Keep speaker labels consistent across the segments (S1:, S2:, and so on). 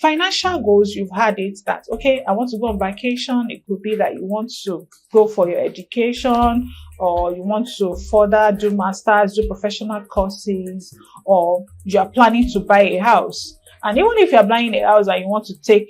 S1: Financial goals, you've had it that, okay, I want to go on vacation. It could be that you want to go for your education, or you want to further do masters, do professional courses, or you are planning to buy a house. And even if you're buying a house and you want to take,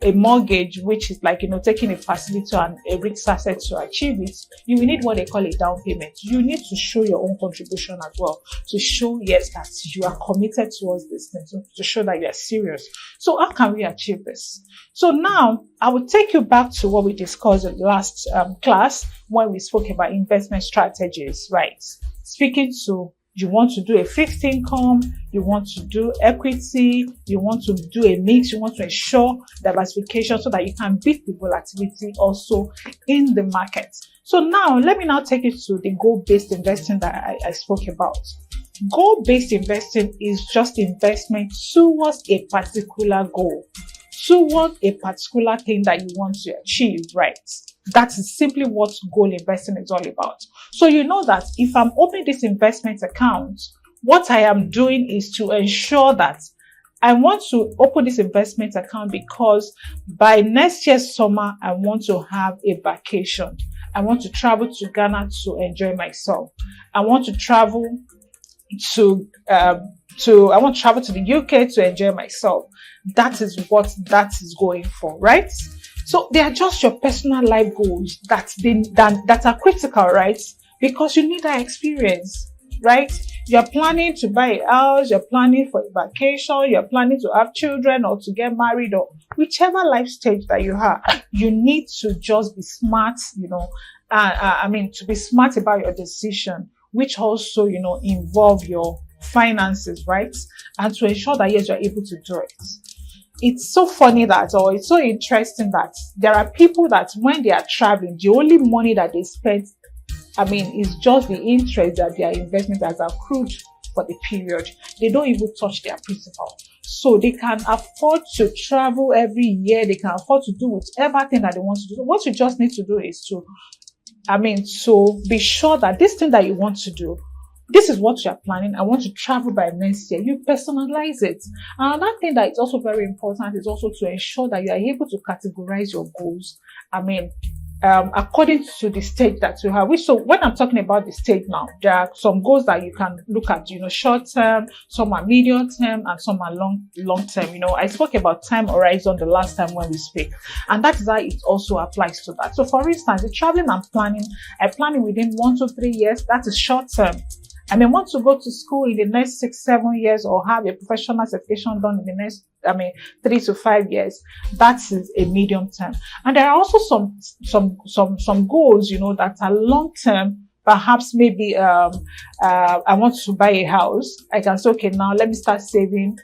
S1: a mortgage, which is like, taking a facility and a risk asset to achieve it, you will need what they call a down payment. You need to show your own contribution as well, to show, yes, that you are committed towards this thing, to show that you are serious. So how can we achieve this? So now I will take you back to what we discussed in the last class when we spoke about investment strategies, right? Speaking to, you want to do a fixed income, you want to do equity, you want to do a mix, you want to ensure diversification so that you can beat the volatility also in the market. So now, let me now take you to the goal-based investing that I spoke about. Goal-based investing is just investment towards a particular goal, towards a particular thing that you want to achieve, right? That is simply what goal investing is all about. So you know that if I'm opening this investment account, what I am doing is to ensure that I want to open this investment account because by next year's summer, I want to have a vacation. I want to travel to Ghana to enjoy myself. I want to travel to the UK to enjoy myself. That is what that is going for, right? So they are just your personal life goals that are critical, right? Because you need that experience, right? You're planning to buy a house, you're planning for a vacation, you're planning to have children or to get married, or whichever life stage that you have, you need to just be smart, to be smart about your decision, which also, involve your finances, right? And to ensure that, yes, you're able to do it. It's so funny that, or it's so interesting that there are people that when they are traveling, the only money that they spend, is just the interest that their investment has accrued for the period. They don't even touch their principal. So they can afford to travel every year. They can afford to do whatever thing that they want to do. What you just need to do is to be sure that this thing that you want to do, this is what you're planning. I want to travel by next year. You personalize it. And another thing that is also very important is also to ensure that you are able to categorize your goals. According to the stage that you have. So when I'm talking about the stage now, there are some goals that you can look at, short term, some are medium term, and some are long term. I spoke about time horizon the last time when we speak, and that is how it also applies to that. So for instance, the traveling I plan within 1 to 3 years. That is short term. I may want to go to school in the next 6-7 years, or have a professional certification done in the next 3 to 5 years. That is a medium term. And there are also some goals, that are long term. Perhaps maybe I want to buy a house. I can say, okay, now let me start saving,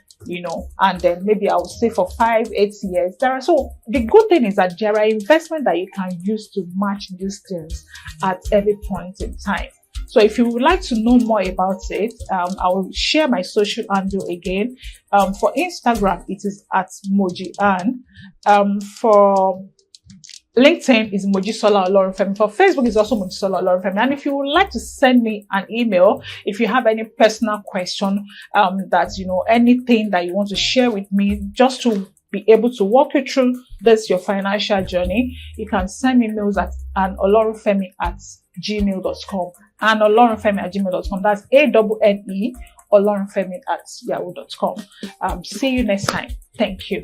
S1: and then maybe I will save for 5-8 years. So the good thing is that there are investments that you can use to match these things at every point in time. So if you would like to know more about it, I will share my social handle again. For Instagram, it is at Mojian. For LinkedIn is Mojisola Olorunfemi. For Facebook is also Mojisola Olorunfemi. And if you would like to send me an email, if you have any personal question, anything that you want to share with me, just to be able to walk you through your financial journey, you can send me mails at anolorunfemi@gmail.com. And olorunfemi@gmail.com. That's ANNE Olorunfemi@yahoo.com. See you next time. Thank you.